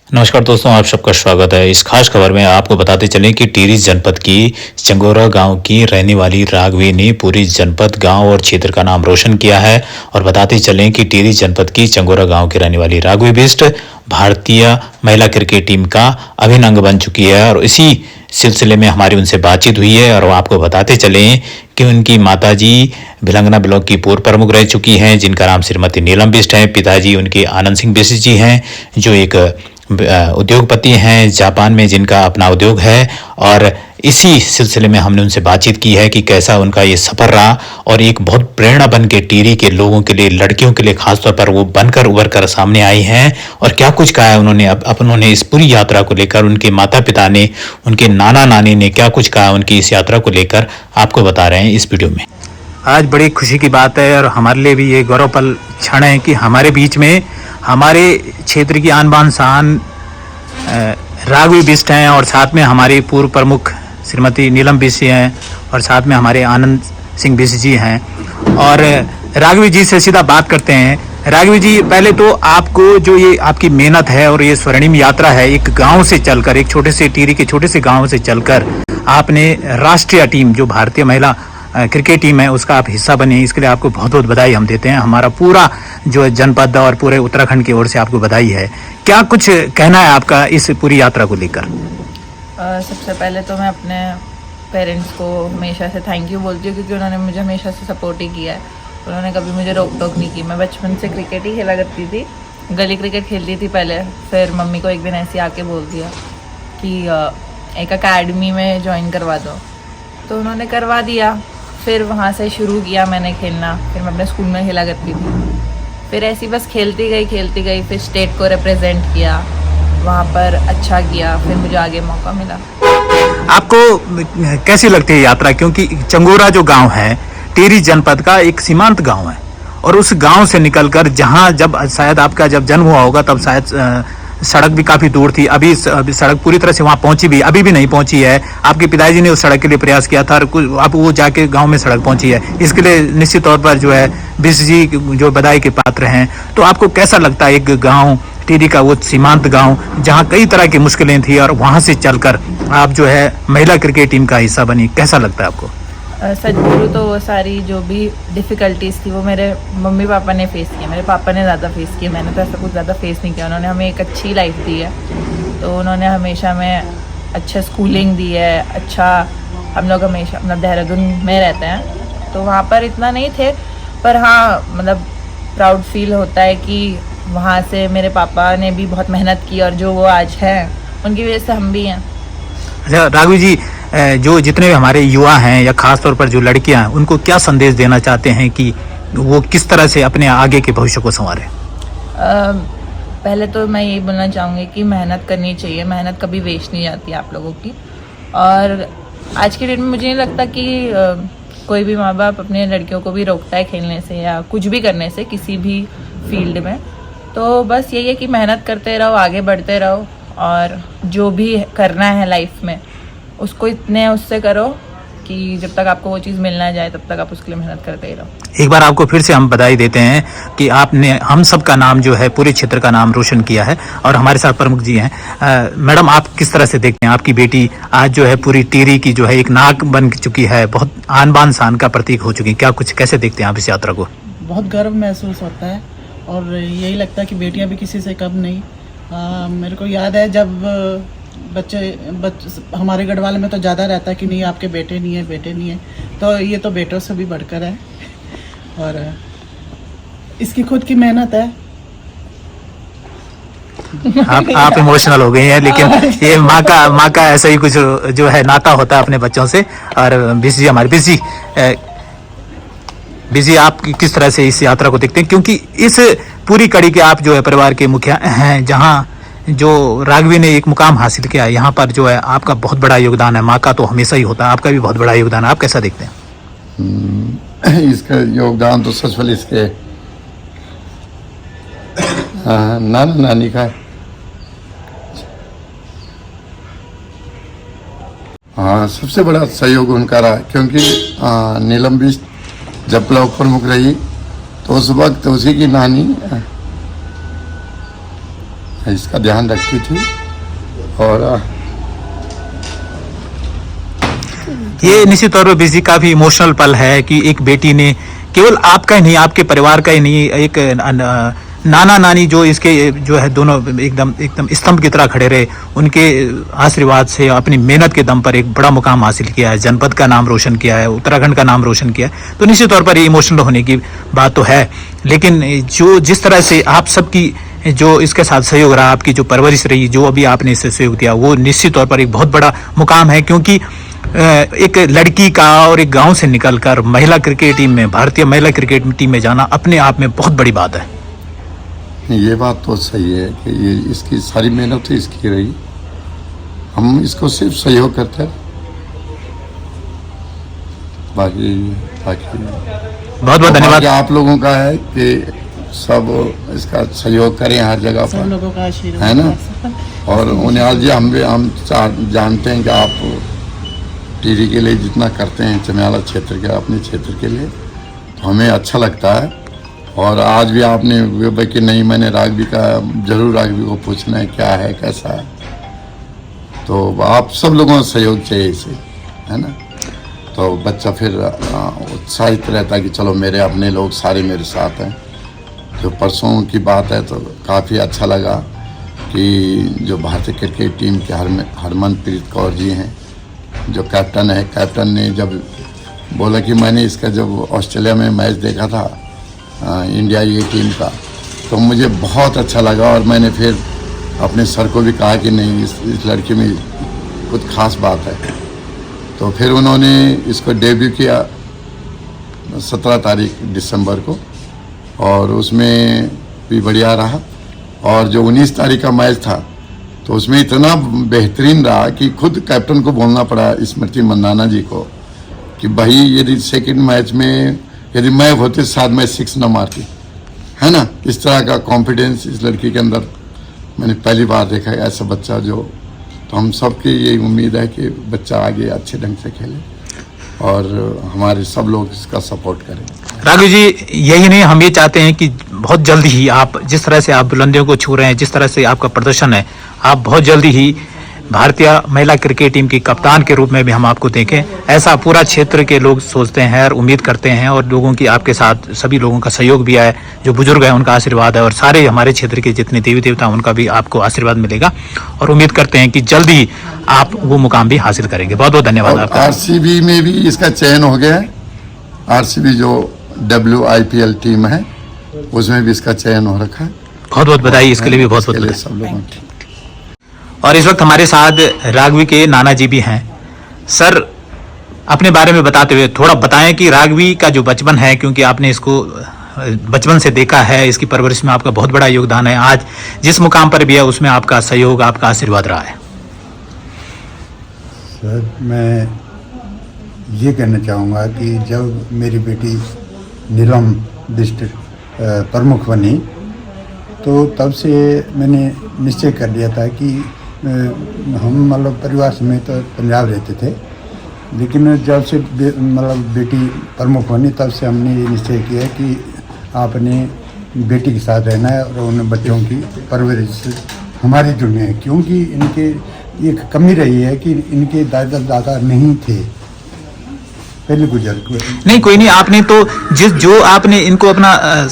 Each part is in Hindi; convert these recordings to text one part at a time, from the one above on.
नमस्कार दोस्तों, आप सबका स्वागत है। इस खास खबर में आपको बताते चलें कि टिहरी जनपद की चंगोरा गांव की रहने वाली राघवी ने पूरी जनपद, गांव और क्षेत्र का नाम रोशन किया है। और बताते चलें कि टिहरी जनपद की चंगोरा गांव की रहने वाली राघवी बिष्ट भारतीय महिला क्रिकेट टीम का अभिन्न अंग बन चुकी है। और इसी सिलसिले में हमारी उनसे बातचीत हुई है। और आपको बताते चलें कि उनकी माताजी भिलंगना ब्लॉक की पूर्व प्रमुख रह चुकी हैं, जिनका नाम श्रीमती नीलम बिष्ट है। पिताजी उनके आनंद सिंह बिष्ट जी हैं, जो एक उद्योगपति हैं जापान में, जिनका अपना उद्योग है। और इसी सिलसिले में हमने उनसे बातचीत की है कि कैसा उनका ये सफर रहा और एक बहुत प्रेरणा बन के टिहरी के लोगों के लिए, लड़कियों के लिए खासतौर पर वो बनकर उभर कर सामने आई हैं। और क्या कुछ कहा है उन्होंने उन्होंने इस पूरी यात्रा को लेकर, उनके माता पिता ने, उनके नाना नानी ने क्या कुछ कहा उनकी इस यात्रा को लेकर, आपको बता रहे हैं इस वीडियो में। आज बड़ी खुशी की बात है और हमारे लिए भी ये गौरव पल क्षण है कि हमारे बीच में हमारे क्षेत्र की आन बान शान राघवी बिष्ट हैं, और साथ में हमारी पूर्व प्रमुख श्रीमती नीलम बिष्ट जी हैं, और साथ में हमारे आनंद सिंह बिष्ट जी हैं। और राघवी जी से सीधा बात करते हैं। राघवी जी, पहले तो आपको जो ये आपकी मेहनत है और ये स्वर्णिम यात्रा है, एक गांव से चलकर, एक छोटे से टिहरी के छोटे से गांव से चलकर आपने राष्ट्रीय टीम, जो भारतीय महिला क्रिकेट टीम है, उसका आप हिस्सा बने, इसके लिए आपको बहुत बहुत बधाई हम देते हैं। हमारा पूरा जो जनपद और पूरे उत्तराखंड की ओर से आपको बधाई है। क्या कुछ कहना है आपका इस पूरी यात्रा को लेकर? सबसे पहले तो मैं अपने पेरेंट्स को हमेशा से थैंक यू बोलती हूँ, क्योंकि उन्होंने मुझे हमेशा से सपोर्ट ही किया है। उन्होंने कभी मुझे रोक टोक नहीं की। मैं बचपन से क्रिकेट ही खेला करती थी, गली क्रिकेट खेलती थी पहले। फिर मम्मी को एक दिन ऐसे आके बोल दिया कि एक अकेडमी में ज्वाइन करवा दो, तो उन्होंने करवा दिया। फिर वहाँ से शुरू किया मैंने खेलना। फिर मैं अपने स्कूल में खेला करती थी। फिर ऐसी बस खेलती गई। फिर स्टेट को रिप्रेजेंट किया, वहाँ पर अच्छा किया। फिर मुझे आगे मौका मिला। आपको कैसी लगती है यात्रा? क्योंकि चंगोरा जो गांव है टिहरी जनपद का एक सीमांत गांव है, और उस गांव से निकलकर जहां, जब शायद आपका जब जन्म हुआ होगा तब शायद सड़क भी काफी दूर थी। अभी सड़क पूरी तरह से वहां पहुंची भी अभी भी नहीं पहुंची है। आपके पिताजी ने उस सड़क के लिए प्रयास किया था और अब वो जाके गांव में सड़क पहुंची है। इसके लिए निश्चित तौर पर जो है बिष्ट जी जो बधाई के पात्र हैं। तो आपको कैसा लगता है एक गाँव, टिहरी का वो सीमांत गांव, जहां कई तरह की मुश्किलें थी, और वहां से चलकर आप जो है महिला क्रिकेट टीम का हिस्सा बनी, कैसा लगता है आपको? सच बोलूँ तो वो सारी जो भी डिफ़िकल्टीज़ थी वो मेरे मम्मी पापा ने फेस किया। मेरे पापा ने ज़्यादा फेस किया, मैंने तो ऐसा कुछ ज़्यादा फेस नहीं किया। उन्होंने हमें एक अच्छी लाइफ दी है, तो उन्होंने हमेशा हमें अच्छा स्कूलिंग दी है। अच्छा, हम लोग हमेशा मतलब देहरादून में रहते हैं, तो वहाँ पर इतना नहीं थे, पर हाँ मतलब प्राउड फील होता है कि वहाँ से मेरे पापा ने भी बहुत मेहनत की, और जो वो आज हैं उनकी वजह से हम भी हैं। अच्छा राघवी जी, जो जितने भी हमारे युवा हैं या खास तौर पर जो लड़कियां हैं, उनको क्या संदेश देना चाहते हैं कि वो किस तरह से अपने आगे के भविष्य को संवारें? पहले तो मैं यही बोलना चाहूँगी कि मेहनत करनी चाहिए। मेहनत कभी वेस्ट नहीं जाती आप लोगों की। और आज के डेट में मुझे नहीं लगता कि कोई भी माँ बाप अपने लड़कियों को भी रोकता है खेलने से या कुछ भी करने से किसी भी फील्ड में। तो बस यही है कि मेहनत करते रहो, आगे बढ़ते रहो, और जो भी करना है लाइफ में उसको इतने उससे करो कि जब तक आपको वो चीज़ मिल ना जाए तब तक आप उसके लिए मेहनत करते ही रहो। एक बार आपको फिर से हम बधाई देते हैं कि आपने हम सब का नाम जो है, पूरे क्षेत्र का नाम रोशन किया है। और हमारे साथ प्रमुख जी हैं। मैडम, आप किस तरह से देखते हैं आपकी बेटी आज जो है पूरी टिहरी की जो है एक नाक बन चुकी है, बहुत आन बान शान का प्रतीक हो चुकी है? क्या कुछ कैसे देखते हैं आप इस यात्रा को? बहुत गर्व महसूस होता है, और यही लगता है कि बेटियां भी किसी से कम नहीं। मेरे को याद है जब बच्चे हमारे गढ़वाल में तो ज़्यादा रहता है कि नहीं आपके बेटे नहीं है, तो ये तो बेटों से भी बढ़कर है, और इसकी खुद की मेहनत है। आप इमोशनल हो गई हैं, लेकिन ये माँ का ऐसा ही कुछ जो है नाता होता है अपने बच्चों से। और बिष्ट जी, हमारे बिष्ट जी, आप किस तरह से इस यात्रा को देखते हैं? क्योंकि इस पूरी कड़ी के आप जो है परिवार के मुखिया हैं, जहाँ जो राघवी ने एक मुकाम हासिल किया है, यहाँ पर जो है आपका बहुत बड़ा योगदान है। माँ का तो हमेशा ही होता है, आपका भी बहुत बड़ा योगदान है। आप कैसा देखते हैं? इसका योगदान तो सचल इसके नाना नानी का है। हाँ, सबसे बड़ा सहयोग उनका रहा, क्योंकि नीलम बिष्ट जब ब्लॉक प्रमुख रही तो उस वक्त उसी की नानी इसका ध्यान रखती थी। और ये निश्चित तौर पर बिजी काफी इमोशनल पल है कि एक बेटी ने केवल आपका ही नहीं, आपके परिवार का ही नहीं, एक नाना नानी जो इसके जो है दोनों एकदम एकदम स्तंभ की तरह खड़े रहे, उनके आशीर्वाद से अपनी मेहनत के दम पर एक बड़ा मुकाम हासिल किया है, जनपद का नाम रोशन किया है, उत्तराखंड का नाम रोशन किया है। तो निश्चित तौर पर ये इमोशनल होने की बात तो है, लेकिन जो जिस तरह से आप सबकी जो इसके साथ सहयोग रहा, आपकी जो परवरिश रही, जो अभी आपने इससे सहयोग दिया, वो निश्चित तौर पर एक बहुत बड़ा मुकाम है। क्योंकि एक लड़की का और एक गांव से निकलकर महिला क्रिकेट टीम में, भारतीय महिला क्रिकेट टीम में जाना अपने आप में बहुत बड़ी बात है। ये बात तो सही है कि ये इसकी सारी मेहनत तो इसकी रही, हम इसको सिर्फ सहयोग करते हैं। बाकी बहुत बहुत धन्यवाद। आप लोगों का है कि सब इसका सहयोग करें हर जगह सब पर, लोगों का आशीर्वाद है ना। और उन्हें जी हम जानते हैं कि आप टीरी के लिए जितना करते हैं चमियाला क्षेत्र के, अपने क्षेत्र के लिए, तो हमें अच्छा लगता है। और आज भी आपने कि नहीं, मैंने राघवी का जरूर राघवी को पूछना है क्या है कैसा है, तो आप सब लोगों का सहयोग चाहिए इसे, है ना। तो बच्चा फिर उत्साहित रहता है कि चलो मेरे अपने लोग सारे मेरे साथ हैं। जो परसों की बात है तो काफ़ी अच्छा लगा कि जो भारतीय क्रिकेट टीम के हरमनप्रीत कौर जी हैं, जो कैप्टन है, कैप्टन ने जब बोला कि मैंने इसका जब ऑस्ट्रेलिया में मैच देखा था इंडिया ये टीम का, तो मुझे बहुत अच्छा लगा। और मैंने फिर अपने सर को भी कहा कि नहीं, इस लड़की में कुछ खास बात है। तो फिर उन्होंने इसको डेब्यू किया 17 तारीख दिसंबर को, और उसमें भी बढ़िया रहा। और जो 19 तारीख का मैच था तो उसमें इतना बेहतरीन रहा कि खुद कैप्टन को बोलना पड़ा, स्मृति मंदाना जी को, कि भाई यदि सेकंड मैच में यदि मैं होते 7 मैच 6 न मारती, है ना। इस तरह का कॉन्फिडेंस इस लड़की के अंदर मैंने पहली बार देखा है, ऐसा बच्चा जो। तो हम सबकी यही उम्मीद है कि बच्चा आगे अच्छे ढंग से खेले और हमारे सब लोग इसका सपोर्ट करें। राघव जी, यही नहीं, हम ये चाहते हैं कि बहुत जल्दी ही आप जिस तरह से आप बुलंदियों को छू रहे हैं, जिस तरह से आपका प्रदर्शन है, आप बहुत जल्दी ही भारतीय महिला क्रिकेट टीम की कप्तान के रूप में भी हम आपको देखें। ऐसा पूरा क्षेत्र के लोग सोचते हैं और उम्मीद करते हैं, और लोगों की आपके साथ सभी लोगों का सहयोग भी है, जो बुजुर्ग है उनका आशीर्वाद है, और सारे हमारे क्षेत्र के जितने देवी देवता उनका भी आपको आशीर्वाद मिलेगा। और उम्मीद करते हैं कि जल्दी आप वो मुकाम भी हासिल करेंगे। बहुत बहुत धन्यवाद आपका। आरसीबी में भी इसका चयन हो गया है। आरसीबी जो WIPL टीम है उसमें भी इसका चयन हो रखा है। बहुत बहुत बधाई, इसके लिए भी बहुत बहुत बधाई। सब लोगों और इस वक्त हमारे साथ राघवी के नाना जी भी हैं। सर, अपने बारे में बताते हुए थोड़ा बताएं कि राघवी का जो बचपन है, क्योंकि आपने इसको बचपन से देखा है, इसकी परवरिश में आपका बहुत बड़ा योगदान है, आज जिस मुकाम पर भी है उसमें आपका सहयोग, आपका आशीर्वाद रहा है। सर, मैं ये कहना चाहूँगा कि जब मेरी बेटी नीलम डिस्ट्रिक्ट प्रमुख बनी, तो तब से मैंने निश्चय कर लिया था कि हम मतलब परिवार समेत तो पंजाब रहते थे, लेकिन जब से मतलब बेटी प्रमुख बनी तब से हमने ये निश्चय किया कि आपने बेटी के साथ रहना है और उन बच्चों की परवरिश हमारी जुड़नी है। क्योंकि इनके एक कमी रही है कि इनके दादा नहीं थे, पहले गुजर गए। नहीं, कोई नहीं, आपने तो जो आपने इनको अपना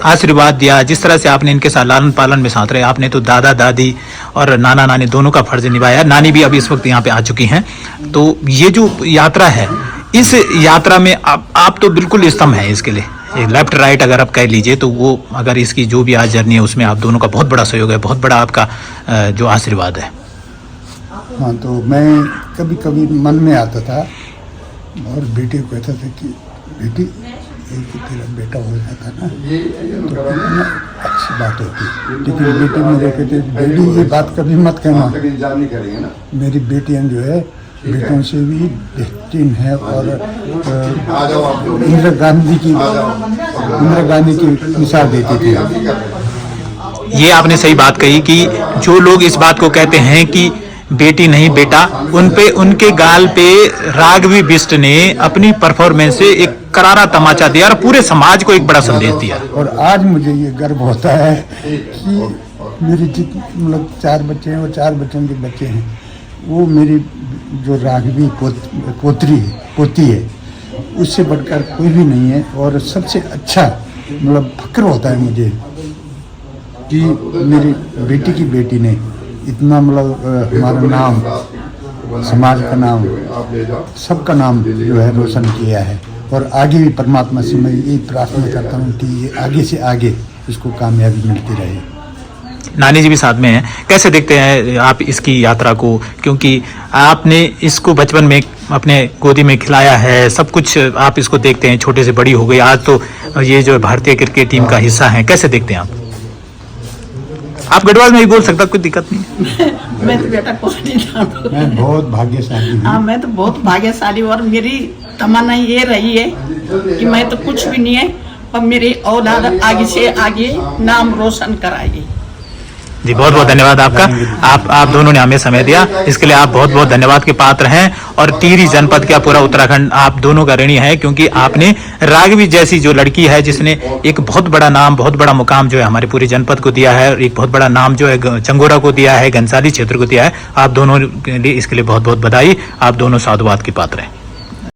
आशीर्वाद दिया, जिस तरह से आपने इनके साथ लालन पालन में साथ रहे, आपने तो दादा दादी और नाना नानी दोनों का फर्ज निभाया। नानी भी अभी इस वक्त यहाँ पे आ चुकी हैं। तो ये जो यात्रा है, इस यात्रा में आप तो बिल्कुल स्तंभ है इसके लिए, लेफ्ट राइट अगर आप कह लीजिए, तो वो अगर इसकी जो भी आज जर्नी है उसमें आप दोनों का बहुत बड़ा सहयोग है, बहुत बड़ा आपका जो आशीर्वाद है। हाँ, तो मैं कभी कभी मन में आता था और बेटी को कहता था कि बेटी एक तेरा बेटा हो जाता ना तो कितना अच्छी बात होती। लेकिन बेटी मुझे कहते, बेटी ये बात कभी मत कहना, मेरी बेटियां जो है बेटों से भी बेहतरीन है। और इंदिरा गांधी की मिसाल देती थी। ये आपने सही बात कही कि जो लोग इस बात को कहते हैं कि बेटी नहीं बेटा, उनके गाल पे राघवी बिष्ट ने अपनी परफॉर्मेंस से एक करारा तमाचा दिया और पूरे समाज को एक बड़ा संदेश दिया। और आज मुझे ये गर्व होता है कि मेरे मतलब 4 बच्चे हैं और 4 बच्चों के बच्चे हैं, वो मेरी जो राघवी पोती है उससे बढ़कर कोई भी नहीं है। और सबसे अच्छा मतलब फक्र होता है मुझे कि मेरी बेटी की बेटी ने इतना मतलब हमारा नाम, समाज का नाम, सबका नाम जो है रोशन किया है। और आगे भी परमात्मा से मैं यही प्रार्थना करता हूँ कि ये आगे से आगे इसको कामयाबी मिलती रहे। नानी जी भी साथ में हैं, कैसे देखते हैं आप इसकी यात्रा को, क्योंकि आपने इसको बचपन में अपने गोदी में खिलाया है, सब कुछ आप इसको देखते हैं, छोटे से बड़ी हो गई, आज तो ये जो भारतीय क्रिकेट टीम का हिस्सा है, कैसे देखते हैं आप गढ़वाल में भी बोल सकता, कोई दिक्कत नहीं। मैं तो बेटा कुछ नहीं जानता। मैं बहुत भाग्यशाली हाँ, हूँ। मैं तो बहुत भाग्यशाली, और मेरी तमन्ना ये रही है कि मैं तो कुछ भी नहीं है, पर मेरी औलाद आगे से आगे नाम रोशन कराएगी। जी बहुत बहुत धन्यवाद आपका, आप दोनों ने हमें समय दिया, इसके लिए आप बहुत बहुत धन्यवाद के पात्र हैं। और टिहरी जनपद का पूरा उत्तराखंड आप दोनों का ऋणी है, क्योंकि आपने राघवी जैसी जो लड़की है जिसने एक बहुत बड़ा नाम, बहुत बड़ा मुकाम जो है हमारे पूरे जनपद को दिया है, और एक बहुत बड़ा नाम जो है चंगोरा को दिया है, घनसाली क्षेत्र को दिया है, आप दोनों के लिए इसके लिए बहुत बहुत बधाई। आप दोनों साधुवाद के पात्र हैं।